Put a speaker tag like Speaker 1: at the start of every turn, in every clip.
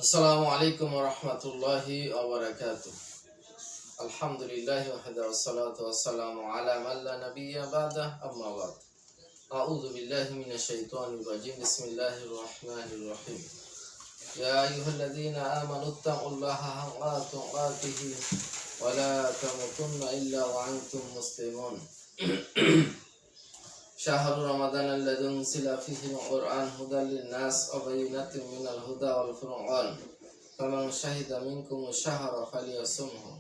Speaker 1: আসসালামু আলাইকুম ওয়া রাহমাতুল্লাহি ওয়া বারাকাতুহু। আলহামদুলিল্লাহি ওয়াহদা ওয়াসসালাতু ওয়াসসালামু আলা মান লা নাবিয়্যা বা'দা আম্মা বা'দ। আউযু বিল্লাহি মিনাশ শাইতানির রাজীম। বিসমিল্লাহির রাহমানির রাহিম। ইয়া আইয়ুহাল্লাযীনা আমানুত্তাকুল্লাহা হাক্কা তুকাতিহি ওয়া লা তামুতুন্না ইল্লা ওয়া আনতুম মুসলিমুন। শাহরু রমাদান আল্লাযী উনজিলা ফীহিল কুরআন হুদাল লিন-নাস ওয়া বায়িনাতিন মিনাল হুদা ওয়াল ফুরকান ফামান শাহিদা মিনকুমুশ শাহরা ফালিয়াসুমহু।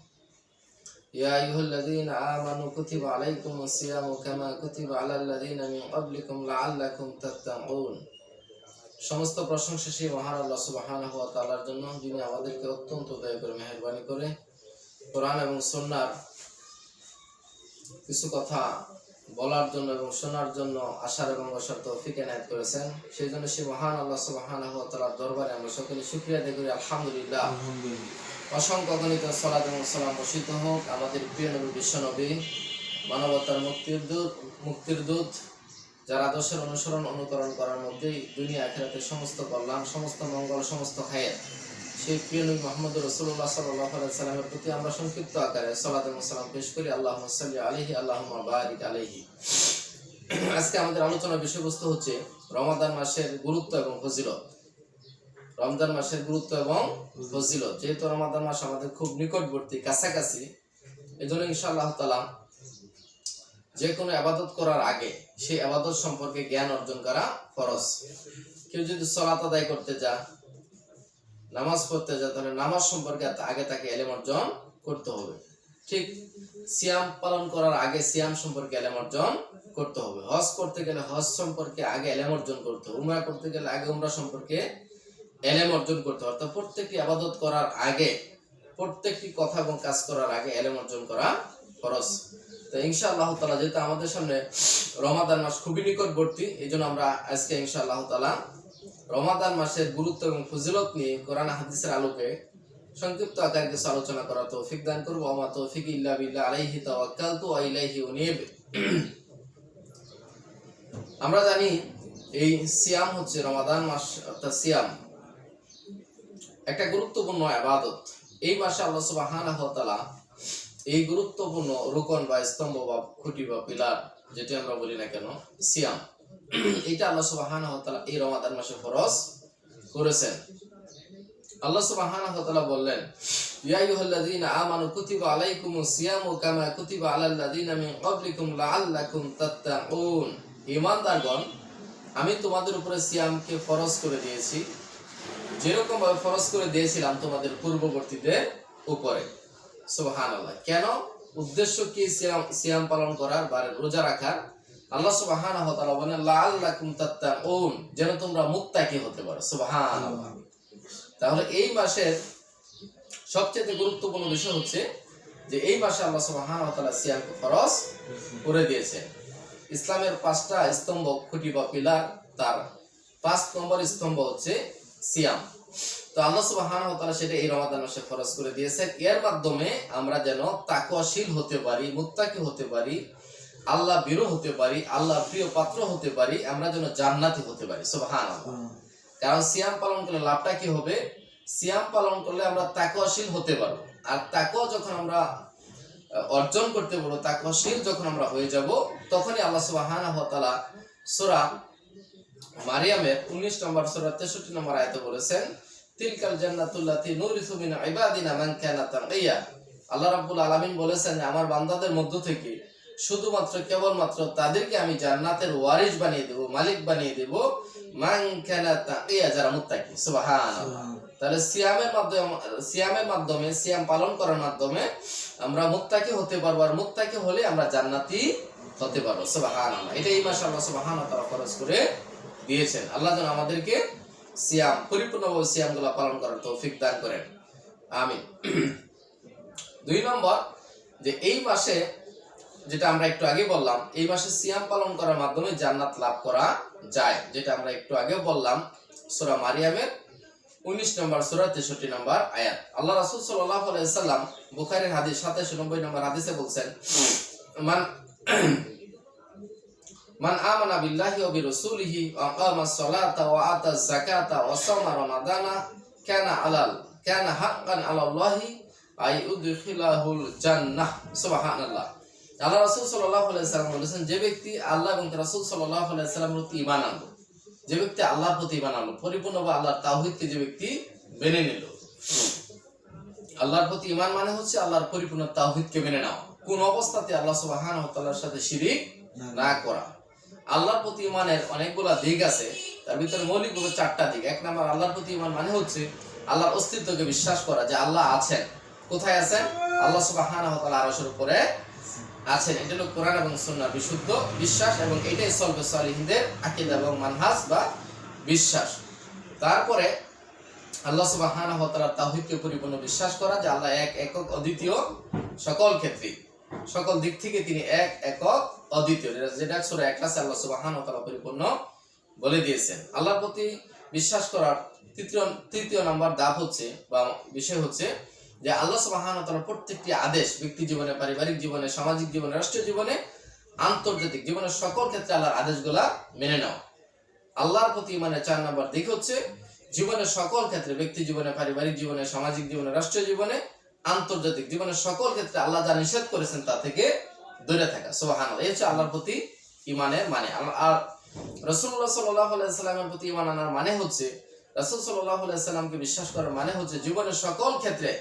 Speaker 1: ইয়া আইয়ুহাল্লাযীনা আমানু কুতিবা আলাইকুমুস সিয়ামু কামা কুতিবা আলাল লাযীনা মিন ক্বাবলিকুম লাআল্লাকুম তাত্তাকুন। সমস্ত প্রশংসা সেই মহান আল্লাহ সুবহানাহু ওয়া তাআলার জন্য, যিনি আমাদেরকে অত্যন্ত দয়া করে মেহেরবানি করে কোরআন এবং সুন্নাহর কিছু কথা বলার জন্য এবং শোনার জন্য আশার এবং বসার তৌফিক এনায়েত করেছেন। সেই জন্য সেই মহান আল্লাহ সুবহানাহু ওয়া তাআলার দরবারে আমরা সকলে শুকরিয়া আদায় করি। আলহামদুলিল্লাহ। অসংখ্য গণিত সালাত এবং সালাম বর্ষিত হোক আমাদের প্রিয় নবী বিশ্ব নবী, মানবতার মুক্তির দূত, যার আদর্শের অনুসরণ অনুকরণ করার মধ্যেই দুনিয়া আখিরাতের সমস্ত কল্যাণ, সমস্ত মঙ্গল, সমস্ত খায়ের, সেই প্রিয় নবী মুহাম্মদ রাসূলুল্লাহ সাল্লাল্লাহু আলাইহি ওয়াসাল্লামের প্রতি আমরা সংক্ষিপ্ত আকারে সালাত এবং সালাম পেশ করি। আল্লাহুম্মা সাল্লি আলাইহি আল্লাহুম্মা বারিক আলাইহি। আজকে আমাদের আলোচনার বিষয়বস্তু হচ্ছে রমাদান মাসের গুরুত্ব এবং ফজিলত। রমজান মাসের গুরুত্ব এবং ফজিলত, যেহেতু রমাদান মাস আমাদের খুব নিকটবর্তী, কাছাকাছি, এজন্য ইনশাআল্লাহ তাআলা যে কোনো ইবাদত করার আগে সেই ইবাদত সম্পর্কে জ্ঞান অর্জন করা ফরজ। কেউ যদি সালাত আদায় করতে যায়, নামাজ পড়তে যায়, তাহলে নামাজ সম্পর্কে আগে তাকে ইলম অর্জন করতে হবে। ঠিক সিয়াম পালন করার আগে সিয়াম সম্পর্কে ইলম অর্জন করতে হবে। হজ করতে গেলে হজ সম্পর্কে আগে ইলম অর্জন করতে হবে। উমরা করতে গেলে আগে উমরা সম্পর্কে ইলম অর্জন করতে হবে। অর্থাৎ প্রত্যেকটি ইবাদত করার আগে, প্রত্যেকটি কথা এবং কাজ করার আগে ইলম অর্জন করা ফরজ। তো ইনশাআল্লাহ তাআলা যেহেতু আমাদের সামনে রমাদান মাস খুবই নিকটবর্তী, এইজন্য আমরা আজকে ইনশাআল্লাহ তাআলা রমাদান মাসের গুরুত্ব এবং ফজিলত নিয়ে কোরআন হাদিসের আলোকে সংক্ষিপ্ত আকারে কিছু আলোচনা করার তৌফিক দান করব। আমা তৌফিক ইল্লা বিল্লাহ, আলাইহি তাওয়াক্কালতু ওয়া ইলাইহি উনীব। আমরা জানি এই সিয়াম হচ্ছে, রমাদান মাস অর্থাৎ সিয়াম একটা গুরুত্বপূর্ণ ইবাদত। এই মাসে আল্লাহ সুবহানাহু ওয়া তাআলা এই গুরুত্বপূর্ণ রুকন বা স্তম্ভ বা খুঁটি বা পিলার, যেটা আমরা বলি না কেন, সিয়াম, এটা আল্লাহ সুবহানাহু ওয়া তাআলা এই রমাদান মাসে ফরজ করেছেন। আল্লাহ সুবহানাহু ওয়া তাআলা বললেন, ইয়া আইয়ুহাল্লাযীনা আমানু কুতিবা আলাইকুমুস সিয়ামু কামা কুতিবা আলাল লাযীনা মিন ক্বাবলিকুম লাআল্লাকুম তাত্তাকুন। ঈমানদারগণ, আমি তোমাদের উপরে সিয়ামকে ফরজ করে দিয়েছি, যেরকম ভাবে ফরজ করে দিয়েছিলাম তোমাদের পূর্ববর্তীদের উপরে। সুবহানাল্লাহ। কেন? উদ্দেশ্য কি সিয়াম পালন করার বা রোজা রাখার? আল্লাহ সুবহানাহু ওয়া তাআলা বলেন লাআল্লাকুম তাত্তাকুন, যেন তোমরা মুত্তাকি হতে পারো। সুবহানাল্লাহ। তাহলে এই মাসের সবচেয়ে গুরুত্বপূর্ণ বিষয় হচ্ছে যে এই মাসে আল্লাহ সুবহানাহু ওয়া তাআলা সিয়ামকে ফরজ করে দিয়েছেন। ইসলামের 5টা স্তম্ভ, খুঁটি বা পিলার, তার 5 নম্বর স্তম্ভ হচ্ছে সিয়াম। তো আল্লাহ সুবহানাহু ওয়া তাআলা সেটা এই রমাদান মাসে ফরজ করে দিয়েছেন। এর মাধ্যমে আমরা যেন তাকওয়াশীল হতে পারি, মুত্তাকি হতে পারি, আল্লাহ ভীরু হতে পারি, আল্লাহ প্রিয় পাত্র হতে পারি, আমরা যেন জান্নাতি হতে পারি। সুবহানাল্লাহ। কারণ সিয়াম পালন করলে লাভটা কি হবে? সিয়াম পালন করলে আমরা তাকওয়াশীল হতে পারবো। আর তাকওয়া যখন আমরা অর্জন করতে পারবো, তাকওয়াশীল যখন আমরা হয়ে যাব, তখনই আল্লাহ সুবহানাহু ওয়া তাআলা সূরা মারিয়ামের 19 নম্বর সূরা 63 নম্বর আয়াতে বলেছেন, তিলকাল জান্নাতুল্লাতী নুরিসু মিন ইবাদিনা মান কানা তাকিয়া। আল্লাহ রাব্বুল আলামিন বলেছেন, আমার বান্দাদের মধ্য থেকে শুধুমাত্র কেবলমাত্র তাদেরকে আমি জান্নাতের ওয়ারিস বানিয়ে দেব, মালিক বানিয়ে দেব, মান কানা তাকিয়া, যারা মুত্তাকি। সুবহানাল্লাহ। তাহলে সিয়ামের মাধ্যমে সিয়াম পালন করার মাধ্যমে আমরা মুত্তাকি হতে পারবো, আর মুত্তাকি হলে আমরা জান্নাতি হতে পারবো। সুবহানাল্লাহ। এটা এই মাসে আল্লাহ সুবহানাহু ওয়া তাআলা ফরজ করে দিয়েছেন। আল্লাহ যেন আমাদেরকে সিয়াম পরিপূর্ণভাবে সিয়ামগুলো পালন করার তৌফিক দান করেন। আমিন। 2 নম্বর, যে এই মাসে, যেটা আমরা একটু আগে বললাম, এই মাসে সিয়াম পালন করার মাধ্যমে জান্নাত লাভ করা যায়, যেটা আমরা একটু আগে বললাম সূরা মারিয়ামের 19 নম্বর সূরা 63 নম্বর আয়াত। আল্লাহ রাসূল সাল্লাল্লাহু আলাইহি ওয়াসাল্লাম বুখারীর হাদিস 2790 নম্বর হাদিসে বলছেন, মান আমানা বিল্লাহি ওয়া বিরাসূলিহি ওয়া আকামাস সালাতা ওয়া আতাজ যাকাতা ওয়া সাওমা রমাদানা কানা হাক্কান আলাল্লাহি আই উদখিলাহুল জান্নাহ। সুবহানাল্লাহ। আল্লাহ রাসূল সাল্লাল্লাহু আলাইহি সাল্লাম বলেছেন, যে ব্যক্তি আল্লাহ এবং রাসূল সাল্লাল্লাহু আলাইহি সাল্লামের প্রতি ঈমান আনলো, যে ব্যক্তি আল্লাহর প্রতি ঈমান আনলো, পরিপূর্ণভাবে আল্লাহর তাওহীদকে যে ব্যক্তি মেনে নিল। আল্লাহর প্রতি ঈমান মানে হচ্ছে আল্লাহর পরিপূর্ণ তাওহীদকে মেনে নেওয়া, কোন অবস্থাতে আল্লাহ সুবহানাহু ওয়া তাআলার সাথে শিরিক না করা। আল্লাহর প্রতি ঈমানের অনেকগুলো দিক আছে, তার ভিতরে মৌলিকভাবে 4টা দিক। এক নাম্বার, আল্লাহর প্রতি ঈমান মানে হচ্ছে আল্লাহর অস্তিত্বকে বিশ্বাস করা, যে আল্লাহ আছেন। কোথায় আছেন? আল্লাহ সুবহানাহু ওয়া তাআলা আরশের উপরে আছেন। এটা হলো কোরআন এবং সুন্নাহর বিশুদ্ধ বিশ্বাস, এবং এটাই সলবে সালিহিনদের আকীদা এবং মানহাজ বা বিশ্বাস। তারপরে আল্লাহ সুবহানাহু ওয়া তাআলার তাওহীদকে পরিপূর্ণ বিশ্বাস করা, যে আল্লাহ এক, একক, অদ্বিতীয়, সকল ক্ষেত্রে সকল দিক থেকে তিনি এক, একক, অদ্বিতীয়, যেটা সূরা ইখলাসে আল্লাহ সুবহানাহু ওয়া তাআলা পরিপূর্ণ বলে দিয়েছেন। আল্লাহর প্রতি বিশ্বাস করার তৃতীয় নাম্বার ধাপ হচ্ছে বা বিষয় হচ্ছে যে আল্লাহ সুবহানাহু ওয়া তাআলার প্রত্যেকটি আদেশ ব্যক্তি জীবনে, পারিবারিক জীবনে, সামাজিক জীবনে, রাষ্ট্রীয় জীবনে, আন্তর্জাতিক জীবনের সকল ক্ষেত্রে আল্লাহর আদেশগুলা মেনে নেওয়া। আল্লাহর প্রতি ঈমানের 4 নাম্বার দিক হচ্ছে জীবনের সকল ক্ষেত্রে, ব্যক্তি জীবনে, পারিবারিক জীবনে, সামাজিক জীবনে, রাষ্ট্রীয় জীবনে, আন্তর্জাতিক জীবনের সকল ক্ষেত্রে আল্লাহ যা নিষেধ করেছেন তা থেকে দূরে থাকা। সুবহানাল্লাহ। এই হচ্ছে আল্লাহর প্রতি ঈমানের মানে। আর রাসূলুল্লাহ সাল্লাল্লাহু আলাইহি সাল্লামের প্রতি ঈমান আনার মানে হচ্ছে, রাসূল সাল্লাল্লাহু আলাইহি সাল্লামকে বিশ্বাস করার মানে হচ্ছে জীবনের সকল ক্ষেত্রে,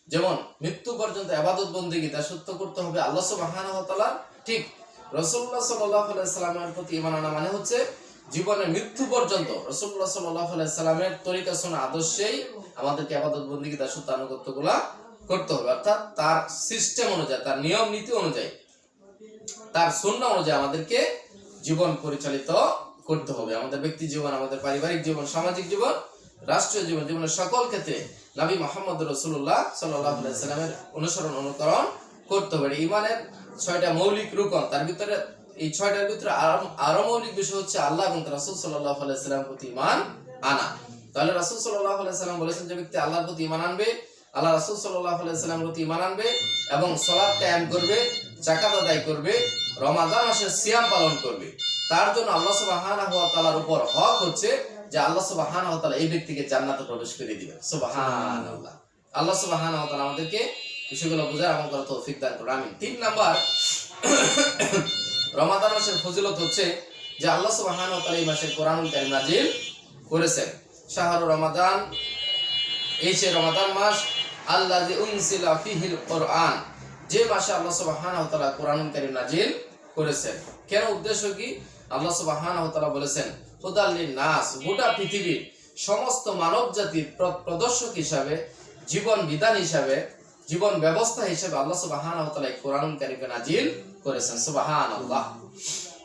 Speaker 1: যেমন মৃত্যু পর্যন্ত ইবাদত বন্দেগী দাসত্ব করতে হবে আল্লাহ সুবহানাহু ওয়া তাআলা, ঠিক রাসূলুল্লাহ সাল্লাল্লাহু আলাইহি সাল্লামের প্রতি ঈমান আনা মানে হচ্ছে জীবনের মৃত্যু পর্যন্ত রাসূলুল্লাহ সাল্লাল্লাহু আলাইহি সাল্লামের তরিকা সুন্নাহ আদর্শেই আমাদেরকে ইবাদত বন্দেগী দাসত্ব আনুগত্যগুলা করতে হবে। অর্থাৎ তার সিস্টেম অনুযায়ী, তার নিয়ম নীতি অনুযায়ী, তার সুন্নাহ অনুযায়ী আমাদেরকে জীবন পরিচালিত করতে হবে। আমাদের ব্যক্তি জীবন, আমাদের পারিবারিক জীবন, সামাজিক জীবন, রাষ্ট্রীয় জীবন, জীবনের সকল ক্ষেত্রে নবী মুহাম্মদ রাসূলুল্লাহ সাল্লাল্লাহু আলাইহি সাল্লামের অনুকরণ করতে হবে। ঈমানের 6টা মৌলিক রুকন, তার ভিতরে এই 6টার ভিতরে আরো মৌলিক বিষয় হচ্ছে আল্লাহ এবং রাসূল সাল্লাল্লাহু আলাইহি সাল্লামের প্রতি ঈমান আনা। তাহলে রাসূল সাল্লাল্লাহু আলাইহি সাল্লাম বলেছেন, যে ব্যক্তি আল্লাহর প্রতি ঈমান আনবে, আল্লাহ রাসূল সাল্লাল্লাহু আলাইহি সাল্লামের প্রতি ঈমান আনবে এবং সালাত কায়েম করবে, যাকাত আদায় করবে, রমাদান মাসের সিয়াম পালন করবে, তার জন্য আল্লাহ সুবহানাহু ওয়া তাআলার উপর হক হচ্ছে যে আল্লাহ সুবহানাহু ওয়া তাআলা এই ব্যক্তিকে জান্নাতে প্রবেশ করে দিবেন। সুবহানাল্লাহ। আল্লাহ সুবহানাহু ওয়া তাআলা আমাদেরকে বিষয়গুলো বোঝার আমল করার তৌফিক দান করুন। আমিন। 3 নাম্বার, রমাদান মাসের ফজিলত হচ্ছে যে আল্লাহ সুবহানাহু ওয়া তাআলা এই মাসে কোরআনুল কারীম নাযিল করেছেন। শাহরু রমাদান, এই যে রমাদান মাস, আল্লাযী উনজিলা ফীহিল কোরআন, যে মাসে আল্লাহ সুবহানাহু ওয়া তাআলা কোরআনুল কারীম নাযিল করেছেন। কেন? উদ্দেশ্য কি? আল্লাহ সুবহানাহু ওয়া তাআলা বলেছেন, হুদাল লিন-নাস, গোটা পৃথিবীর সমস্ত মানব জাতির প্রদর্শক হিসাবে, জীবন বিধান হিসাবে, জীবন ব্যবস্থা হিসাবে আল্লাহ সুবহানাহু ওয়া তাআলা কোরআনুল কারীমকে নাযিল করেছেন। সুবহানাল্লাহ।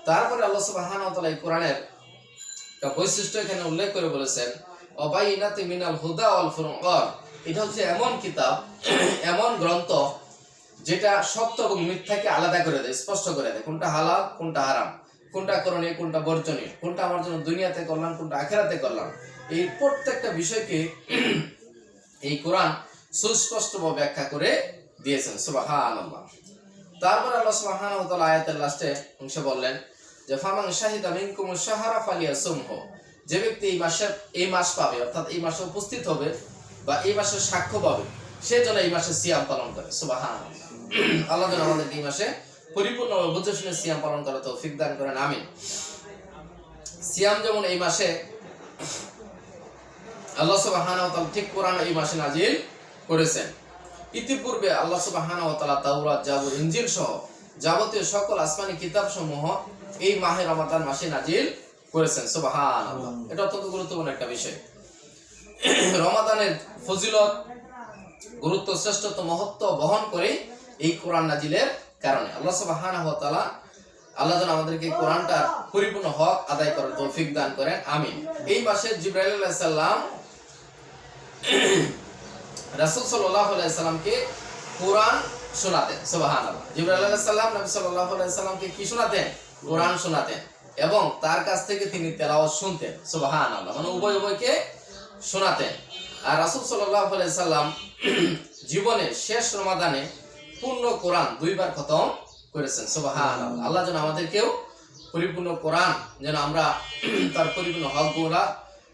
Speaker 1: তারপরে আল্লাহ সুবহানাহু ওয়া তাআলা কোরআনের একটা বৈশিষ্ট্য এখানে উল্লেখ করে বলেছেন, অবাইনাতি মিনাল হুদা ওয়াল ফুরকান, এটা হচ্ছে এমন কিতাব, এমন গ্রন্থ যেটা সত্য এবং মিথ্যাকে আলাদা করে দেয়, স্পষ্ট করে দেয়, কোনটা হালাল, কোনটা হারাম, কোনটা করণীয়, কোনটা বর্জনীয়, কোনটা আমার জন্য দুনিয়াতে করলাম, কোনটা আখিরাতে করলাম। এই প্রত্যেকটা বিষয়কে এই কোরআন সুস্পষ্টভাবে ব্যাখ্যা করে দিয়েছেন। সুবহানাল্লাহ। তারপর আল্লাহ সুবহানাহু ওয়া তাআলা আয়াতের লাস্টে অংশে বললেন যে ফামান শাহিদা মিনকুমুশ শাহরা ফালিয়াসুমহু, যে ব্যক্তি এই মাস পাবে, অর্থাৎ এই মাসে উপস্থিত হবে বা এই মাসের সাক্ষ্য পাবে, সে যেন এই মাসে সিয়াম পালন করে। সুবহানাল্লাহ। আল্লাহ যেন আমাদেরকে এই মাসে পরিপূর্ণভাবে বুঝে শুনে সিয়াম পালন করার তৌফিক দান করেন। আমিন। সিয়াম যেমন এই মাসে আল্লাহ সুবহানাহু ওয়া তাআলা ঠিক কোরআন এই মাসে নাযিল করেছেন। ইতিপূর্বে আল্লাহ সুবহানাহু ওয়া তাআলা তাওরাত, জাবুর, ইনজিল সহ যাবতীয় সকল আসমানি কিতাবসমূহ এই মাহে রমাদান মাসে নাযিল করেছেন। সুবহানাল্লাহ। এটা অত্যন্ত গুরুত্বপূর্ণ একটা বিষয়। রমাদানের ফজিলত, গুরুত্ব, শ্রেষ্ঠত্ব, মহত্ব বহন করে এই কোরআন নাযিলের কারণে আল্লাহ সুবহানাহু ওয়া তাআলা যেন আমাদেরকে কোরআনটার পরিপূর্ণ হক আদায় করার তৌফিক দান করেন। আমিন। এই মাসে জিবরাইল আলাইহিস সালাম রাসূল সাল্লাল্লাহু আলাইহি সাল্লামকে কোরআন শোনাতেন। সুবহানাল্লাহ। জিবরাইল আলাইহিস সালাম নবী সাল্লাল্লাহু আলাইহি সাল্লামকে কি শোনাতেন? কোরআন শোনাতেন, এবং তার কাছ থেকে তিনি তেলাওয়াত শুনতেন। সুবহানাল্লাহ। মানে উভয়কে শোনাতেন। আর রাসূল সাল্লাল্লাহু আলাইহি সাল্লাম জীবনের শেষ রমাদানে পূর্ণ কোরআন 2 বার খতম করেছেন। সুবহানাল্লাহ। আল্লাহ যেন আমাদেরকেও পরিপূর্ণ কোরআন, যেন আমরা তার পরিপূর্ণ হকগুলা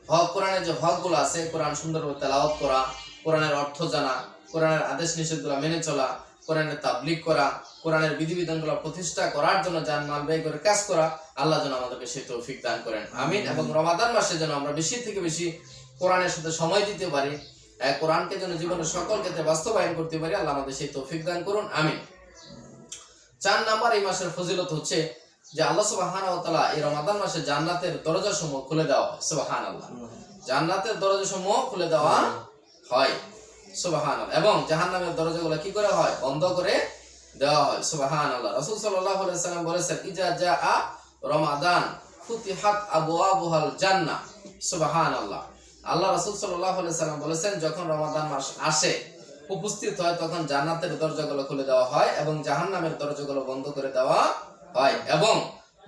Speaker 1: হক, কোরআনের যে হকগুলো আছে, কোরআন সুন্দরভাবে তেলাওয়াত করা, কোরআনের অর্থ জানা, কোরআনের আদেশ নিষেধগুলো মেনে চলা, কোরআনের তাবলীগ করা, কোরআনের বিধিবিধানগুলো প্রতিষ্ঠা করার জন্য জানমাল ব্যয় করে কাজ করা, আল্লাহ যেন আমাদেরকে সেই তৌফিক দান করেন, আমিন। এবং রমাদান মাসে যেন আমরা বেশি থেকে বেশি কোরআনের সাথে সময় দিতে পারি, কোরআনকে যেন জীবনের সকল ক্ষেত্রে বাস্তবায়ন করতে পারি, আল্লাহ আমাদের সেই তৌফিক দান করুন, আমিন। 4 নাম্বার এই মাসের ফজিলত হচ্ছে যে আল্লাহ সুবহানাহু ওয়া তাআলা এই রমাদান মাসে জান্নাতের দরজাসমূহ খুলে দেওয়া হয়, সুবহানাল্লাহ। জান্নাতের দরজাসমূহ খুলে দেওয়া হয়, সুবহানাল্লাহ। এবং জাহান্নামের দরজাগুলো কি করা হয়? বন্ধ করে দেওয়া হয়, সুবহানাল্লাহ। রাসূল সাল্লাল্লাহু আলাইহি সাল্লাম বলেছেন, ইজা জাআ রমাদান ফুতিহাত আবওয়াবুল জান্নাহ, সুবহানাল্লাহ। আল্লাহ রাসূল সাল্লাল্লাহু আলাইহি সাল্লাম বলেছেন, যখন রমাদান মাস আসে, উপস্থিত হয়, তখন জান্নাতের দরজাগুলো খুলে দেওয়া হয় এবং জাহান্নামের দরজাগুলো বন্ধ করে দেওয়া হয়। এবং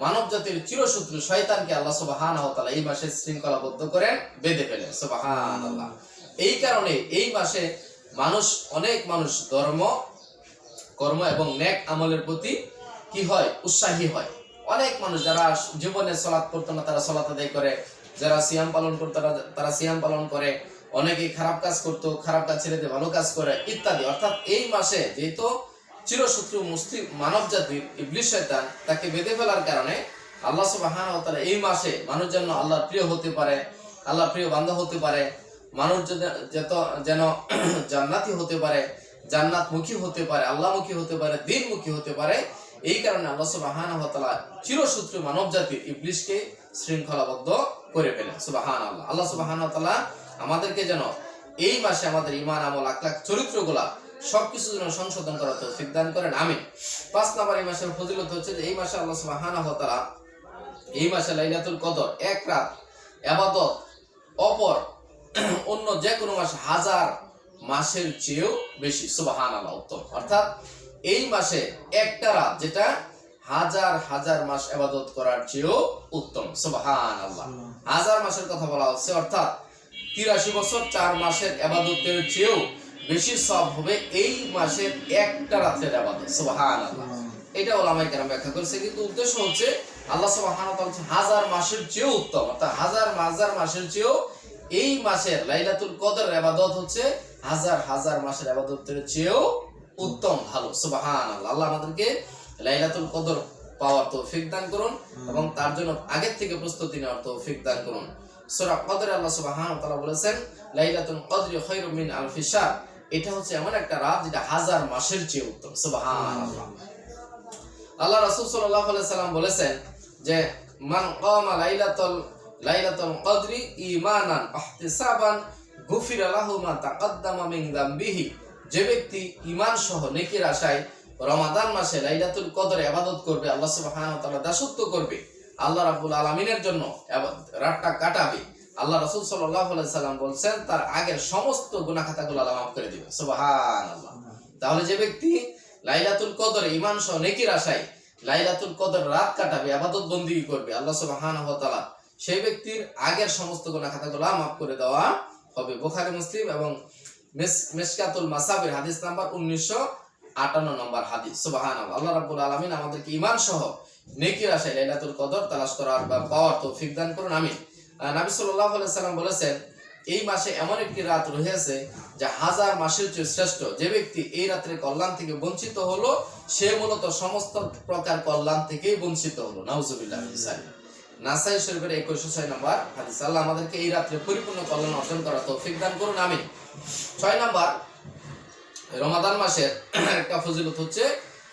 Speaker 1: মানব জাতির চিরশত্রু শয়তানকে আল্লাহ সুবহানাহু ওয়া তাআলা এই মাসে শৃঙ্খলাবদ্ধ করেন, বেঁধে ফেলেন, সুবহানাল্লাহ। এই কারণে এই মাসে অনেক মানুষ ধর্ম, কর্ম এবং নেক আমলের প্রতি কি হয়? উৎসাহী হয়। অনেক মানুষ যারা জীবনে সালাত পড়তো না, তারা সালাত আদায় করে, যারা সিয়াম পালন করতো তারা সিয়াম পালন করে, অনেকে খারাপ কাজ করতো, খারাপ কাজ ছেড়ে দিয়ে ভালো কাজ করে, ইত্যাদি। অর্থাৎ এই মাসে যেহেতু চিরশত্রু মুসলিম মানব জাতির ইবলিস শয়তান তাকে বেঁধে ফেলার কারণে আল্লাহ সুবহানাহু ওয়া তাআলা এই মাসে মানুষ যেন আল্লাহর প্রিয় হতে পারে, আল্লাহর প্রিয় বান্দা হতে পারে, মানুষ যেন জান্নাতি হতে পারে, জান্নাতমুখী হতে পারে, আল্লাহমুখী হতে পারে, দ্বীনমুখী হতে পারে। এই কারণে আল্লাহ সুবহানাহু ওয়া তাআলা চিরশত্রু মানব জাতির ইবলিসকে শৃঙ্খলাবদ্ধ করে ফেলেন, সুবহানাল্লাহ। আল্লাহ সুবহানাহু ওয়া তাআলা আমাদেরকে যেন এই মাসে আমাদের ঈমান, আমল, আখলাক, চরিত্রগুলা সবকিছু যেন সংশোধন করার তৌফিক দান করেন, আমিন। 5 নাম্বার এই মাসের ফজিলত হচ্ছে যে এই মাসে আল্লাহ সুবহানাহু ওয়া তাআলা এই মাসে লাইলাতুল কদর, এক রাত ইবাদত অপর অন্য যে কোনো মাস 1000 মাসের চেয়েও বেশি, সুবহানাল্লাহ, উত্তম। অর্থাৎ এই মাসে একটা রাত যেটা 1000 মাস ইবাদত করার চেয়েও উত্তম, সুবহানাল্লাহ। 1000 মাসের কথা বলা হচ্ছে, অর্থাৎ 83 বছর 4 মাসের ইবাদতের চেয়েও বেশি সওয়াব হবে এই মাসের একটা রাতের ইবাদত, সুবহানাল্লাহ। এটা উলামায়ে কেরাম ব্যাখ্যা করেছে, কিন্তু উদ্দেশ্য হচ্ছে আল্লাহ সুবহানাহু ওয়া তাআলা 1000 মাসের চেয়েও উত্তম, অর্থাৎ 1000 মাসের চেয়েও এই মাসের লাইলাতুল কদরের ইবাদত হচ্ছে 1000 মাসের ইবাদতের চেয়েও উত্তম, ভালো, সুবহানাল্লাহ। আল্লাহ আমাদেরকে লাইলাতুল কদর পাওয়ার তৌফিক দান করুন এবং তার জন্য আগের থেকে প্রস্তুতি নেওয়ার তৌফিক দান করুন। সূরা কদরে আল্লাহ সুবহানাহু ওয়া তাআলা বলেছেন, লাইলাতুল কদরি খায়রুম মিন আলফি শাহর, এটা হচ্ছে এমন একটা রাত যেটা 1000 মাসের চেয়ে উত্তম, সুবহানাল্লাহ। আল্লাহ রাসূল সাল্লাল্লাহু আলাইহি সাল্লাম বলেছেন যে, মান কামা লাইলাতুল কদরি ঈমানান ইহতিসাবান গুফিরা লাহু মা তাকাদ্দামা মিন যামবিহি, যে ব্যক্তি ঈমান সহ নেকির আশায় রমাদান মাসে লাইলাতুল কদরে ইবাদত করবে, আল্লাহ সুবহানাহু ওয়া তাআলা দাসত্ব করবে, আল্লাহ রাব্বুল আলামিনের জন্য রাতটা কাটাবে, আল্লাহ রাসূল সাল্লাল্লাহু আলাইহি সাল্লাম বলেছেন তার আগের সমস্ত গুনাহ খাতাগুলো আল্লাহ মাফ করে দিবেন, সুবহানাল্লাহ। তাহলে যে ব্যক্তি লাইলাতুল কদরে ঈমান সহ নেকির আশায় লাইলাতুল কদর রাত কাটাবে, ইবাদত বন্দেগী করবে, আল্লাহ সুবহানাহু ওয়া তাআলা সেই ব্যক্তির আগের সমস্ত গুনাহ খাতাগুলো মাফ করে দেওয়া হবে। বুখারী, মুসলিম এবং মিশকাতুল মাসাবির হাদিস নাম্বার 1958 নম্বর হাদিস, সুবহানাল্লাহ। আল্লাহ রাব্বুল আলামিন আমাদেরকে ঈমান সহ নেকির আশায় লাইলাতুল কদর তালাশ করার বা পাওয়ার তৌফিক দান করুন, আমিন। নবী সাল্লাল্লাহু আলাইহি সাল্লাম বলেছেন, এই মাসে এমন একটি রাত রয়েছে যা 1000 মাসের চেয়ে শ্রেষ্ঠ, যে ব্যক্তি এই রাতের কল্যাণ থেকে বঞ্চিত হলো সে মূলত সমস্ত প্রকার কল্যাণ থেকেই বঞ্চিত হলো, নাউজুবিল্লাহ। নাসাই শরীফের 2106 নম্বর হাদিস। আল্লাহ আমাদেরকে এই রাতে পরিপূর্ণ কল্যাণ অর্জন করার তৌফিক দান করুন, আমিন। 6 নাম্বার রমাদান মাসের একটা ফজিলত হচ্ছে,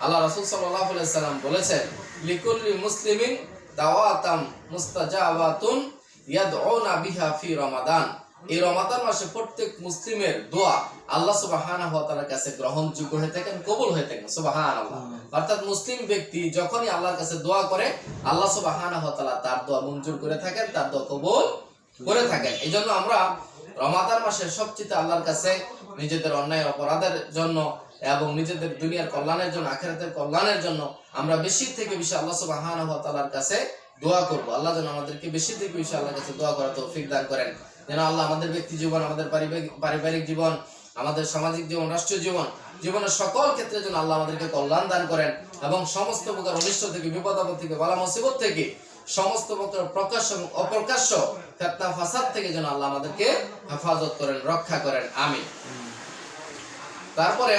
Speaker 1: আল্লাহ রাসূল সাল্লাল্লাহু আলাইহি সাল্লাম বলেছেন, লিকুল্লি মুসলিমিন দাওয়াতাম মুস্তাজাবাতুন ইয়াদউনা বিহা ফি রমাদান, এই রমাদান মাসে প্রত্যেক মুসলিমের দোয়া আল্লাহ সুবহানাহু ওয়া তাআলার কাছে গ্রহণযোগ্য হয়ে থাকেন, কবুল হয়ে থাকেন, সুবহানাল্লাহ। অর্থাৎ মুসলিম ব্যক্তি যখনই আল্লাহর কাছে দোয়া করে, আল্লাহ সুবহানাহু ওয়া তাআলা তার দোয়া মঞ্জুর করে থাকেন, তার দোয়া কবুল করে থাকেন। এইজন্য আমরা রমাদান মাসে সবচেয়ে আল্লাহর কাছে নিজেদের অন্যায় অপরাধের জন্য এবং নিজেদের দুনিয়ার কল্যাণের জন্য, আখিরাতের কল্যাণের জন্য আমরা বেশি থেকে বেশি আল্লাহ সুবহানাহু ওয়া তাআলার কাছে দোয়া করব। আল্লাহ যেন আমাদেরকে বেশি থেকে বেশি আল্লাহর কাছে দোয়া করার তৌফিক দান করেন, যেন আল্লাহ আমাদের ব্যক্তি জীবন, আমাদের পারিবারিক জীবন, আমাদের সামাজিক জীবন, রাষ্ট্রীয় জীবনের সকল ক্ষেত্রে যেন আল্লাহ আমাদেরকে কল্যাণ দান করেন এবং সমস্ত প্রকার অনিষ্ট থেকে, বিপদ আপদ থেকে, বালা মুসিবত থেকে সমস্ত প্রকার প্রকাশ্য এবং অপ্রকাশ্য ফিতনা ফাসাদ থেকে যেন আল্লাহ আমাদেরকে হেফাজত করেন, রক্ষা করেন, আমিন। তারপরে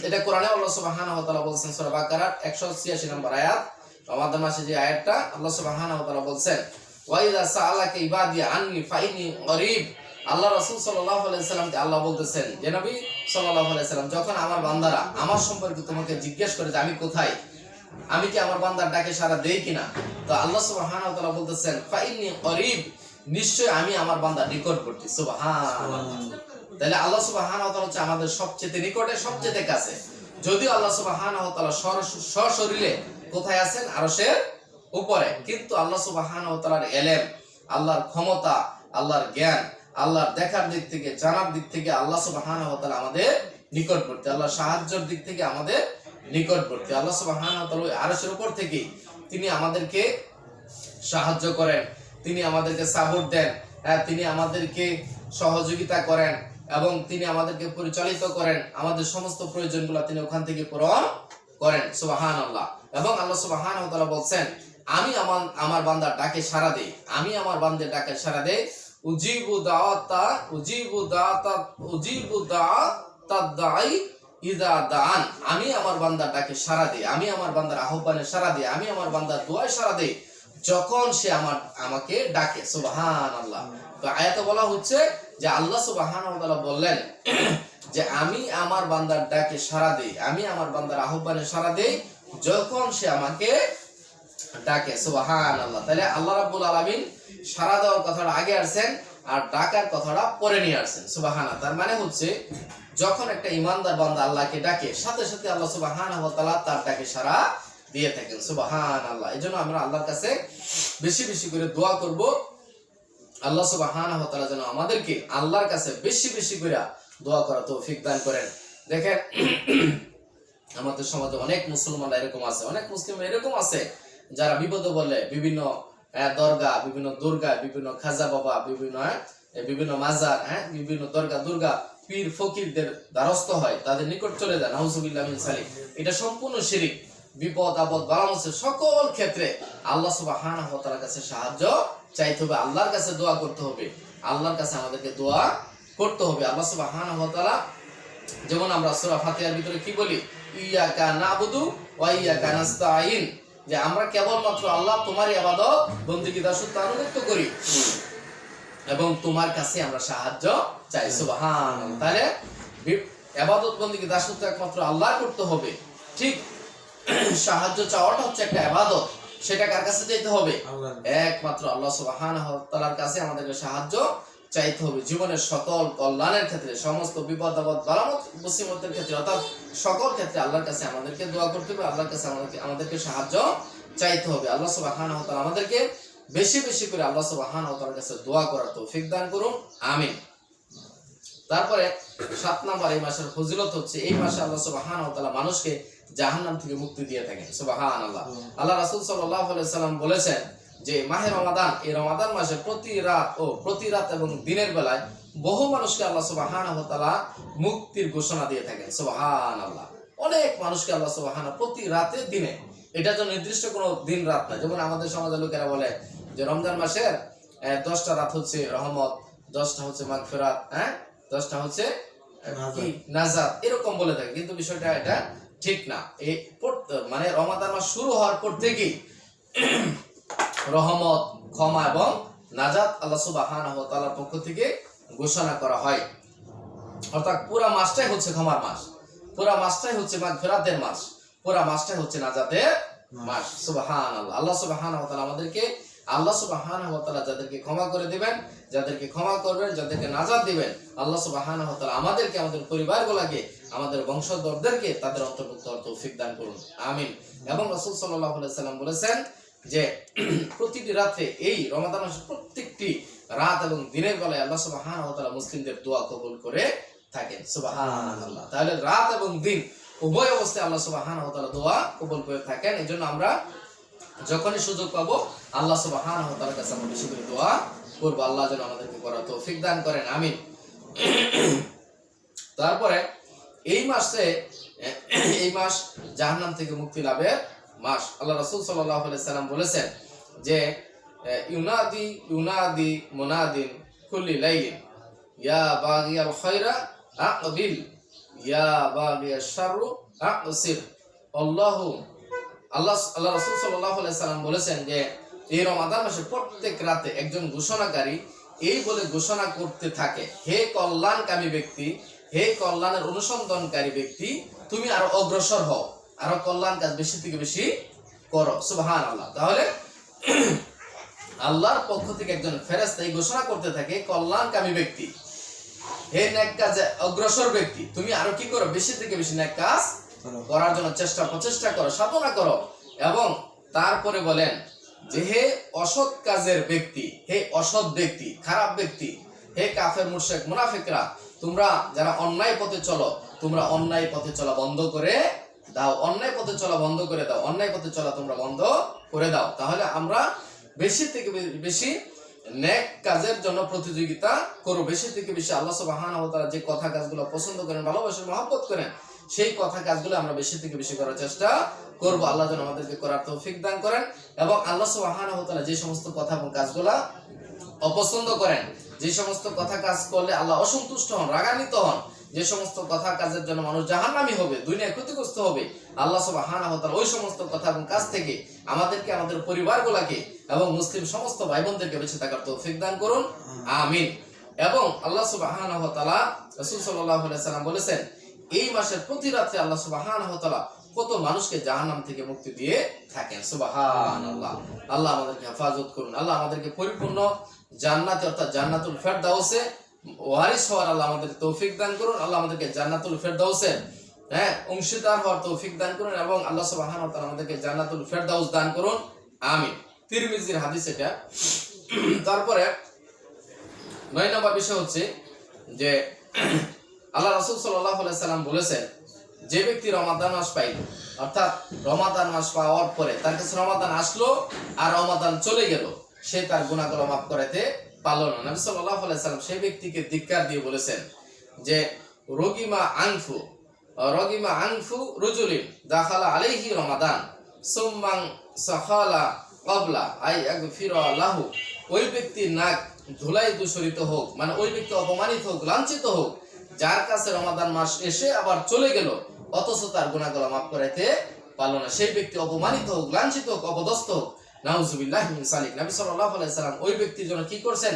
Speaker 1: এটা কোরআনে আল্লাহ সুবহানাহু ওয়া তাআলা বলেছেন সূরা বাকারার 186 নম্বর আয়াত, রমাদান মাসে যে আয়াতটা আল্লাহ সুবহানাহু ওয়া তাআলা বলেন, ওয়া ইযা সাআলাকা ইবাদি আন্নী ফাইনি গরীব। আল্লাহ রাসূল সাল্লাল্লাহু আলাইহি সাল্লামকে আল্লাহ বলতেছেন যে নবী সাল্লাল্লাহু আলাইহি সাল্লাম, যখন আমার বান্দারা আমার সম্পর্কে তোমাকে জিজ্ঞেস করে যে আমি কোথায়, আমি কি আমার বান্দার ডাকে সাড়া দেই কিনা, তো আল্লাহ সুবহানাহু ওয়া তাআলা বলতেছেন ফাইনি গরীব, নিশ্চয় আমি আমার বান্দার নিকটবর্তী। সুবহানাল্লাহ। তাহলে আল্লাহ সুবহানাহু ওয়া তাআলা হচ্ছে আমাদের সবচেয়ে নিকটে, সবচেয়ে কাছে। যদিও আল্লাহ সুবহানাহু ওয়া তাআলা সশরীরে কোথায় আছেন, আরশের উপরে, কিন্তু আল্লাহ সুবহানাহু ওয়া তাআলার ইলম, আল্লাহর ক্ষমতা, আল্লাহর জ্ঞান, আল্লাহর দেখার দিক থেকে, জানার দিক থেকে আল্লাহ সুবহানাহু ওয়া তাআলা আমাদের নিকটবর্তী। আল্লাহর সাহায্যের দিক থেকে আমাদের নিকটবর্তী। আল্লাহ সুবহানাহু ওয়া তাআলা আরশের উপর থেকে তিনি আমাদেরকে সাহায্য করেন, তিনি আমাদেরকে সাপোর্ট দেন, তিনি আমাদেরকে সহযোগিতা করেন এবং তিনি আমাদেরকে পরিচালিত করেন, আমাদের সমস্ত প্রয়োজনগুলো তিনি ওখান থেকে পূরণ করেন। সুবহানাল্লাহ। এবং আল্লাহ সুবহানাহু ওয়া তাআলা বলেন, আমি আমার বান্দার ডাকে সাড়া দেই, আমি আমার বান্দার ডাকে সাড়া দেই, উজিবু দাআতাদ দাঈ ইযা দাআন। আমি আমার বান্দার ডাকে সাড়া দেই, আমি আমার বান্দার আহ্বানে সাড়া দেই, আমি আমার বান্দার দোয়ায় সাড়া দেই যখন সে আমাকে ডাকে। সুবহানাল্লাহ। তো আয়াতে বলা হচ্ছে যে আল্লাহ সুবহানাহু ওয়া তাআলা বললেন যে আমি আমার বান্দার ডাকে সাড়া দেই, আমি আমার বান্দার আহ্বানে সাড়া দেই যখন সে আমাকে ডাকে। সুবহানাল্লাহ। তাহলে আল্লাহ রাব্বুল আলামিন সাড়া দেওয়ার কথাটা আগে আসছেন আর ডাকার কথাটা পরে নিয়ে আসছেন। সুবহানাল্লাহ। তার মানে হচ্ছে যখন একটা ঈমানদার বান্দা আল্লাহকে ডাকে, সাথে সাথে আল্লাহ সুবহানাহু ওয়া তাআলা তার ডাকে সাড়া দিয়ে থাকেন। সুবহানাল্লাহ। এজন্য আমরা আল্লাহর কাছে বেশি বেশি করে দোয়া করব, আল্লাহ সুবহানাহু ওয়া তাআলা যেন আমাদেরকে আল্লাহর কাছে বেশি বেশি করে দোয়া করার তৌফিক দান করেন। দেখেন আমাদের সমাজে অনেক মুসলমান এরকম আছে, অনেক মুসলিম এরকম আছে যারা বিপদে বলে বিভিন্ন দরগা, বিভিন্ন দুর্গা, বিভিন্ন খাজা বাবা, বিভিন্ন মাজার, বিভিন্ন দরগা দুর্গা, পীর ফকিরদের দ্বারস্থ হয়, তাদের নিকট চলে যায়। নাউজুবিল্লাহ মিন যালিক। এটা সম্পূর্ণ শিরক। বিপদ আপদ বালামুসিবত সকল ক্ষেত্রে আল্লাহ সুবহানাহু ওয়া তাআলার কাছে সাহায্য চাইতে হবে, আল্লাহর কাছে দোয়া করতে হবে, আল্লাহর কাছে আমাদেরকে দোয়া করতে হবে। আল্লাহ সুবহানাহু ওয়া তাআলা যেমন আমরা সূরা ফাতিহার ভিতরে কি বলি, ইয়াকা নাবুদু ওয়া ইয়াকা নাস্তাঈন, যে আমরা কেবলমাত্র আল্লাহ তোমারই ইবাদত বندگی দাসত্ব আনুগত্য করি এবং তোমার কাছে আমরা সাহায্য চাই। সুবহানাল্লাহ। তাহলে ইবাদত বندگی দাসত্ব একমাত্র আল্লাহ করতে হবে। ঠিক সাহায্য চাওয়াটা হচ্ছে একটা ইবাদত, সেটা কার কাছে চাইতে হবে? একমাত্র আল্লাহ সুবহানাহু ওয়া তাআলার কাছে আমাদেরকে সাহায্য চাইতে হবে। জীবনের সকল কল্যাণের ক্ষেত্রে, সমস্ত বিপদ আপদ বালামত মুসিবতের ক্ষেত্রে, অর্থাৎ সকল ক্ষেত্রে আল্লাহর কাছে আমাদেরকে দোয়া করতে হবে, আল্লাহর কাছে আমাদেরকে সাহায্য চাইতে হবে। আল্লাহ সুবহানাহু ওয়া তাআলা আমাদেরকে বেশি বেশি করে আল্লাহ সুবহানাহু ওয়া তাআলার কাছে দোয়া করার তৌফিক দান করুন, আমিন। তারপরে 7 নাম্বার এই মাসের ফজিলত হচ্ছে, এই মাসে আল্লাহ সুবহানাহু ওয়া তাআলা মানুষকে জাহান্নাম থেকে মুক্তি দিয়ে থাকেন। সুবহানাল্লাহ। আল্লাহ রাসূল সাল্লাল্লাহু আলাইহি সাল্লাম বলেছেন যে মাহে রমাদান, এই রমাদান মাসে প্রতি রাত এবং দিনের বেলায় বহু মানুষকে আল্লাহ সুবহানাহু ওয়া তাআলা মুক্তির ঘোষণা দিয়ে থাকেন। সুবহানাল্লাহ। অনেক মানুষকে আল্লাহ সুবহানাহু প্রতি রাতে দিনে, এটা তো নির্দিষ্ট কোনো দিন রাত না। যেমন আমাদের সমাজের লোকেরা বলে যে রমজান মাসের 10টা রাত হচ্ছে রহমত, 10টা হচ্ছে মাগফিরাত, 10টা হচ্ছে কি নাজাত, এরকম বলে থাকে, কিন্তু বিষয়টা এটা ঠিক না। এই মানে রমাদান মাস শুরু হওয়ার পর থেকেই রহমত, ক্ষমা এবং নাজাত আল্লাহ সুবহানাহু ওয়া তাআলার পক্ষ থেকে ঘোষণা করা হয়। অর্থাৎ পুরা মাসটাই হচ্ছে ক্ষমার মাস, পুরা মাসটাই হচ্ছে মাগফিরাতের মাস, পুরা মাসটাই হচ্ছে নাজাতের মাস। সুবহানাল্লাহ। আল্লাহ সুবহানাহু ওয়া তাআলা আমাদেরকে, আল্লাহ সুবহানাহু ওয়া তাআলা যাদেরকে ক্ষমা করে দিবেন, যাদেরকে ক্ষমা করবেন, যাদেরকে নাজাত দিবেন, আল্লাহ সুবহানাহু ওয়া তাআলা আমাদেরকে, আমাদের পরিবারগুলোকে, আমাদের বংশধরদেরকে তাদের অন্তর্ভুক্ত হওয়ার তৌফিক দান করুন, আমিন। এবং রাসূল সাল্লাল্লাহু আলাইহি সাল্লাম বলেছেন যে প্রতিটি রাতে, এই রমাদান মাসের প্রত্যেকটি রাত এবং দিনের বেলায় আল্লাহ সুবহানাহু ওয়া তাআলা মুসলিমদের দোয়া কবুল করে থাকেন। সুবহানাল্লাহ। তাহলে রাত এবং দিন উভয় অবস্থায় আল্লাহ সুবহানাহু ওয়া তাআলা দোয়া কবুল করে থাকেন। এজন্য আমরা যখনই সুযোগ পাবো আল্লাহ সুবহানাহু ওয়া তাআলার কাছে আমরা বেশি করে দোয়া করব, আল্লাহ যেন আমাদেরকে করার তৌফিক দান করেন, আমিন। তারপরে এই মাস জাহান্নাম থেকে মুক্তি লাভের মাস। আল্লাহ রাসূল সাল্লাল্লাহু আলাইহি সাল্লাম বলেছেন যে ইউনাদি ইউনাদি মুনাদিন কুল্লি লাইলিন ইয়া বাগিয়াল খায়রা আকবিল ইয়া বাগিয়াশ শাররু আকসির। আল্লাহ রাসূল সাল্লাল্লাহু আলাইহি সাল্লাম বলেছেন যে এই রমাদান মাসে প্রত্যেক রাতে একজন ঘোষণাকারী এই বলে ঘোষণা করতে থাকে, হে কল্যাণকামী ব্যক্তি, হে কল্যাণের অনুসন্ধানকারী ব্যক্তি, তুমি আরো অগ্রসর হও, আরো কল্যাণ কাজ বেশি থেকে বেশি করো। সুবহানাল্লাহ। তাহলে আল্লাহর পক্ষ থেকে একজন ফেরেশতা এই ঘোষণা করতে থাকে, কল্যাণকামী ব্যক্তি, হে নেক কাজে অগ্রসর ব্যক্তি, তুমি আরো কি করো, বেশি থেকে বেশি নেক কাজ করার জন্য প্রচেষ্টা করো, সাধনা করো। এবং তারপরে বলেন যে হে অসৎ কাজের ব্যক্তি, হে অসৎ ব্যক্তি, খারাপ ব্যক্তি, হে কাফের মুশরিক মুনাফিকরা, তোমরা যারা অন্যায় পথে চলো, তোমরা অন্যায় পথে চলা বন্ধ করে দাও, অন্যায় পথে চলা বন্ধ করে দাও, অন্যায় পথে চলা তোমরা বন্ধ করে দাও। তাহলে আমরা বেশি থেকে বেশি নেক কাজের জন্য প্রতিযোগিতা করো, বেশি থেকে বেশি আল্লাহ সুবহানাহু ওয়া তাআলা যে কথা কাজগুলো পছন্দ করেন, ভালোবাসেন, মহব্বত করেন, সেই কথা কাজগুলো আমরা বেশি থেকে বেশি করার চেষ্টা করব। আল্লাহ যেন আমাদেরকে করার তৌফিক দান করেন। এবং আল্লাহ সুবহানাহু ওয়া তাআলা যে সমস্ত কথা এবং কাজগুলো অপছন্দ করেন, যে সমস্ত কথা কাজ করলে আল্লাহ অসন্তুষ্ট হন, রাগান্বিত হন, যে সমস্ত কথা কাজের জন্য মানুষ জাহান্নামী হবে, দুনিয়ায় ক্ষতিগ্রস্ত হবে, আল্লাহ সুবহানাহু ওয়া তাআলা ওই সমস্ত কথা এবং কাজ থেকে আমাদেরকে, আমাদের পরিবারগুলোকে এবং মুসলিম সমস্ত ভাই বোনদেরকে বেঁচে থাকার তৌফিক দান করুন, আমিন। এবং আল্লাহ সুবহানাহু ওয়া তাআলা রাসূল সাল্লাল্লাহু আলাইহি সাল্লাম বলেছেন, এই মাসের প্রতি রাতে আল্লাহ সুবহানাহু ওয়া তাআলা কত মানুষকে জাহান্নাম থেকে মুক্তি দিয়ে থাকেন। সুবহানাল্লাহ। আল্লাহ আমাদেরকে হেফাজত করুন, আল্লাহ আমাদেরকে পরিপূর্ণ জান্নাতে অর্থাৎ জান্নাতুল ফেরদাউসে ওয়ারিস হওয়ার আল্লাহ আমাদেরকে তৌফিক দান করুন। আল্লাহ আমাদেরকে জান্নাতুল ফেরদাউসে অংশীদার হওয়ার তৌফিক দান করুন এবং আল্লাহ সুবহানাহু ওয়া তাআলা আমাদেরকে জান্নাতুল ফেরদাউস দান করুন, আমিন। তিরমিজির হাদিস এটা। তারপরে 9 নম্বর বিষয় হচ্ছে যে আল্লাহ রাসূল সাল্লাল্লাহু আলাইহি সাল্লাম বলেছেন, যে ব্যক্তি রমাদান মাস পাইল, অর্থাৎ রমাদান মাস পাওয়ার পরে তার কাছে রমাদান আসলো আর রমাদান চলে গেল, সে তার গুনাহগুলো মাফ করাতে পারল না। নবী সাল্লাল্লাহু আলাইহি সাল্লাম সেই ব্যক্তিকে ধিক্কার দিয়ে বলেছেন যে রগিমা আনফু রুজুলিন দাখালা আলাইহি রমাদান সুম্মান সাখালা ক্বাবলা আই আগফিরা লাহু। ওই ব্যক্তির নাক ধুলাই দূষিত হোক, মানে ওই ব্যক্তি অপমানিত হোক, লাঞ্ছিত হোক, যার কাছে রমাদান মাস এসে আবার চলে গেল অথচ তার গুনাহগুলো মাফ করাইতে পারল না। সেই ব্যক্তি অপমানিত হোক, লাঞ্ছিত হোক, অপদস্থ হোক, নাউজুবিল্লাহি মিন যালিক। নবী সাল্লাল্লাহু আলাইহি সাল্লাম ওই ব্যক্তির জন্য কি করেছেন,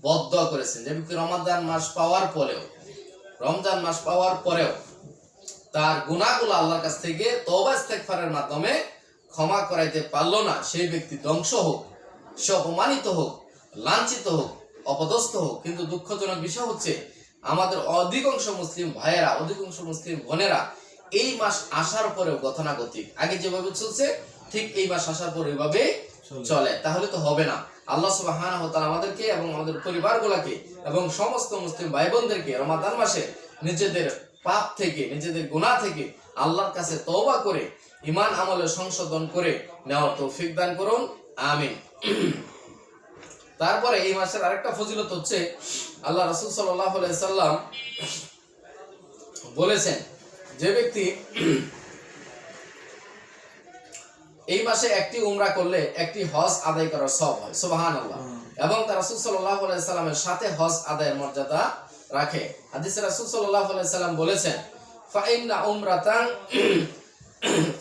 Speaker 1: বদদোয়া করেছেন। যে ব্যক্তি রমাদান মাস পাওয়ার পরেও তার গুনাহগুলো আল্লাহর কাছ থেকে তওবা ইস্তেগফারের মাধ্যমে ক্ষমা করাইতে পারল না, সেই ব্যক্তি ধ্বংস হোক, সে অপমানিত হোক, লাঞ্ছিত হোক, অপদস্থ হোক। কিন্তু দুঃখজনক বিষয় হচ্ছে আমাদের অধিকাংশ মুসলিম ভাইয়েরা, অধিকাংশ মুসলিম বোনেরা এই মাস আসার পরেও গতানুগতিক, আগে যেভাবে চলছে ঠিক এই মাস আসার পরে এইভাবে চলে, তাহলে তো হবে না। আল্লাহ সুবহানাহু ওয়া তাআলা আমাদেরকে এবং আমাদের পরিবারগুলোকে এবং সমস্ত মুসলিম ভাই বোনদেরকে রমাদান মাসে নিজেদের পাপ থেকে, নিজেদের গুনাহ থেকে আল্লাহর কাছে তওবা করে ঈমান আমলে সংশোধন করে নেওয়ার তৌফিক দান করুন, আমিন। তারপরে এই মাসের আরেকটা ফজিলত হচ্ছে আল্লাহ রাসূল সাল্লাল্লাহু আলাইহি সাল্লাম বলেছেন, যে ব্যক্তি এই মাসে একটি উমরা করলে একটি হজ আদায় করার সওয়াব হয়, সুবহানাল্লাহ। এবং তার রাসূল সাল্লাল্লাহু আলাইহি সাল্লামের সাথে হজ আদায়ের মর্যাদা রাখে। হাদিসে রাসূল সাল্লাল্লাহু আলাইহি সাল্লাম বলেছেন,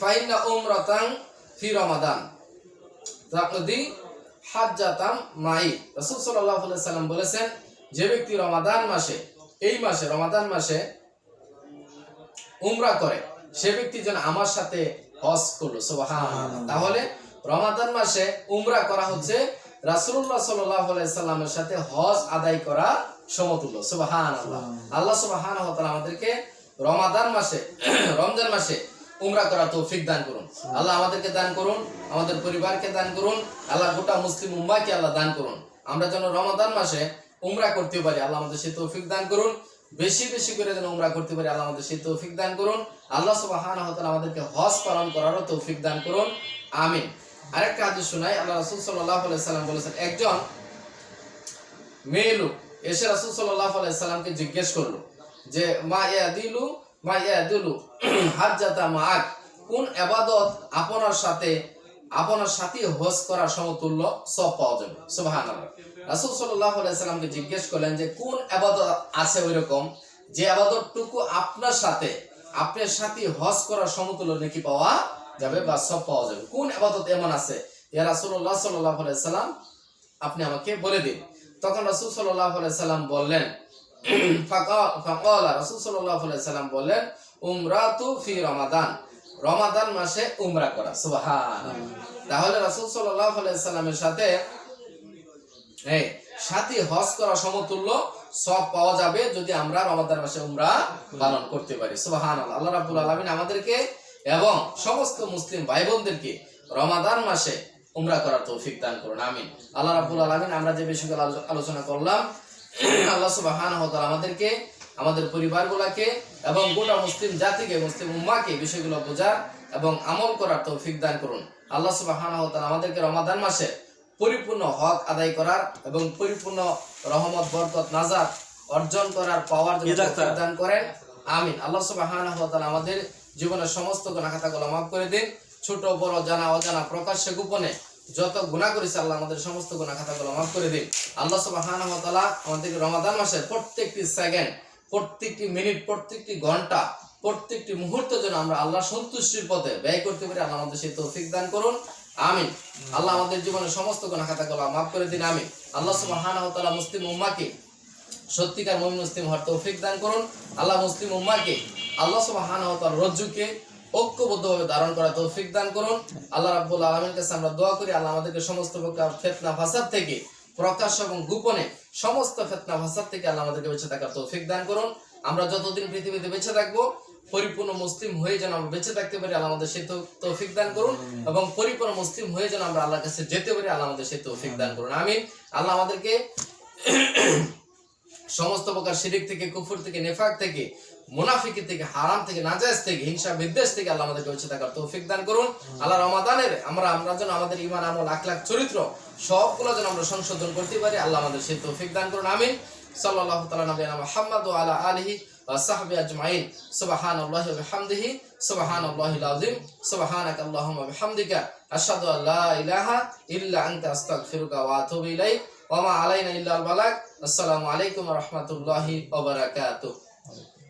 Speaker 1: ফাইন্না উমরাতান ফি রমাদান তাকদি হাজ্জাতাম মাই। রাসূল সাল্লাল্লাহু আলাইহি সাল্লাম বলেছেন, যে ব্যক্তি রমাদান মাসে উমরা করে সে ব্যক্তি যেন আমার সাথে হজ করলো, সুবহানাল্লাহ। তাহলে রমাদান মাসে উমরা করা হচ্ছে রাসূলুল্লাহ সাল্লাল্লাহু আলাইহি সাল্লামের সাথে হজ আদায় করা সমতুল্য, সুবহানাল্লাহ। আল্লাহ সুবহানাহু ওয়া তাআলা আমাদেরকে রমজান মাসে উমরা করার তৌফিক দান করুন। আল্লাহ আমাদেরকে দান করুন, আমাদের পরিবারকে দান করুন, আল্লাহ গোটা মুসলিম উম্মাহকে আল্লাহ দান করুন। আমরা যেন রমাদান মাসে উমরা করতে পারি, আল্লাহ আমাদের সেই তৌফিক দান করুন। বেশি বেশি করে যেন উমরা করতে পারি, আল্লাহ আমাদের সেই তৌফিক দান করুন। আল্লাহ সুবহানাহু ওয়া তাআলা আমাদেরকে হজ পালন করারও তৌফিক দান করুন, আমিন। আরেকটা হাদিস শোনাই। আল্লাহ রাসূল সাল্লাল্লাহু আলাইহি সাল্লাম বলেছেন, একজন মেয়ে লোক এসে রাসূল সাল্লাল্লাহু আলাইহি সাল্লামকে জিজ্ঞেস করলো যে মা ইয়াদিলু হাজ্জাতা মাআক, কোন ইবাদত আপনার সাথে আপনার সাথী হজ করার সমতুল্য সব পাওয়া যাবে। সুবহানাল্লাহ। রাসূল সাল্লাল্লাহু আলাইহি সাল্লামকে জিজ্ঞেস করলেন যে কোন ইবাদত আছে ওইরকম যে ইবাদতটুকু আপনার সাথী হজ করার সমতুল্য নেকি পাওয়া যাবে বা সব পাওয়া যাবে, কোন ইবাদত এমন আছে ইয়া রাসূলুল্লাহ সাল্লাল্লাহু আলাইহি সাল্লাম, আপনি আমাকে বলে দিন। তখন রাসূল সাল্লাল্লাহু আলাইহি সাল্লাম বললেন ফাকালা রাসূল সাল্লাল্লাহু আলাইহি সাল্লাম বললেন উমরাতু ফি রমাদান, রমাদান মাসে উমরা করা। সুবহানাল্লাহ। তাহলে রাসূল সাল্লাল্লাহু আলাইহি সাল্লামের সাথী হজ করা সমতুল্য সব পাওয়া যাবে যদি আমরা রমাদান মাসে উমরা পালন করতে পারি। সুবহানাল্লাহ। আল্লাহ রাব্বুল আলামিন আমাদেরকে এবং সমস্ত মুসলিম ভাই বোনদেরকে রমাদান মাসে উমরা করার তৌফিক দান করুন, আমিন। আল্লাহ রাব্বুল আলামিন আমরা যে বিষয়গুলো আলোচনা করলাম, আল্লাহ সুবহানাহু ওয়া তাআলা আমাদেরকে, আমাদের পরিবারগুলোকে এবং গোটা মুসলিম জাতিকে, মুসলিম উম্মাহকে বিষয়গুলো বোঝার এবং আমল করার তৌফিক দান করুন। আল্লাহ সুবহানাহু ওয়া তাআলা আমাদেরকে রমাদান মাসে পরিপূর্ণ হক আদায় করার এবং পরিপূর্ণ রহমত, বরকত, নাজাত অর্জন করার পাওয়ার জন্য তৌফিক দান করেন, আমিন। আল্লাহ সুবহানাহু ওয়া তাআলা আমাদের জীবনের সমস্ত গুনাহ খাতাগুলো মাফ করে দিন। ছোট বড়, জানা অজানা, প্রকাশ্যে গোপনে যত গুনাহ করেছে আল্লাহ আমাদের সমস্ত গুনাহ খাতাগুলো মাফ করে দিন। আল্লাহ সুবহানাহু ওয়া তাআলা আমাদেরকে রমাদান মাসের প্রত্যেকটি সেকেন্ড, প্রত্যেকটি মিনিট, প্রত্যেকটি ঘন্টা, প্রত্যেকটি মুহূর্ত যেন আমরা আল্লাহ সন্তুষ্টির পথে ব্যয় করতে পারি, আল্লাহ আমাদের সেই তৌফিক দান করুন, আমিন। আল্লাহ আমাদের জীবনের সমস্ত গুনাহ খাতাগুলো মাফ করে দিন, আমিন। আল্লাহ সুবহানাহু ওয়া তাআলা মুসলিম উম্মাহকে সত্যিকার মুমিন মুসলিম হওয়ার তৌফিক দান করুন। আল্লাহ মুসলিম উম্মাহকে আল্লাহ সুবহানাহু ওয়া তাআলার রজ্জুকে ঐক্যবদ্ধভাবে ধারণ করার তৌফিক দান করুন। আল্লাহ রাব্বুল আলামিনের কাছে আমরা দোয়া করি, আল্লাহ আমাদেরকে সমস্ত প্রকার ফিতনা ফাসাদ থেকে, প্রকাশ্য এবং গোপনে সমস্ত ফিতনা ফাসাদ থেকে আল্লাহ আমাদেরকে বেঁচে থাকার তৌফিক দান করুন। আমরা যতদিন পৃথিবীতে বেঁচে থাকবো পরিপূর্ণ মুসলিম হয়ে যেন আমরা বেঁচে থাকতে পারি, আল্লাহ আমাদের সেই তৌফিক দান করুন। এবং পরিপূর্ণ মুসলিম হয়ে যেন আমরা আল্লাহর কাছে যেতে পারি, আল্লাহ আমাদের সেই তৌফিক দান করুন, আমিন। আল্লাহ আমাদেরকে সমস্ত প্রকার শিরক থেকে, কুফর থেকে, নেফাক থেকে, মুনাফিকি থেকে, হারাম থেকে, নাজায়েজ থেকে, হিংসা বিদ্বেষ থেকে আল্লাহ আমাদেরকে বেঁচে থাকার তৌফিক দান করুন। আল্লাহ রমাদানের আমরা যেন আমাদের ঈমান, আমল, আখলাক, চরিত্র সবগুলো যেন আমরা সংশোধন করতে পারি, আল্লাহ আমাদের সেই তৌফিক দান করুন, আমিন। সাল্লাল্লাহু তাআলা নবিয়ানা মুহাম্মদ ওয়া আলা আলিহি ওয়া সাহবিহি আজমাইন। সুবহানাল্লাহি ওয়া বিহামদিহি, সুবহানাল্লাহিল আযীম, সুবহানাকাল্লাহুম্মা বিহামদিকা, আশহাদু আল্লা ইলাহা ইল্লা আনতা, আস্তাগফিরুকা ওয়া আতুবু ইলাইক, ওয়া মা আলাইনা ইল্লাল বালাগ। আসসালামু আলাইকুম ওয়া রাহমাতুল্লাহি ওয়া বারাকাতুহু।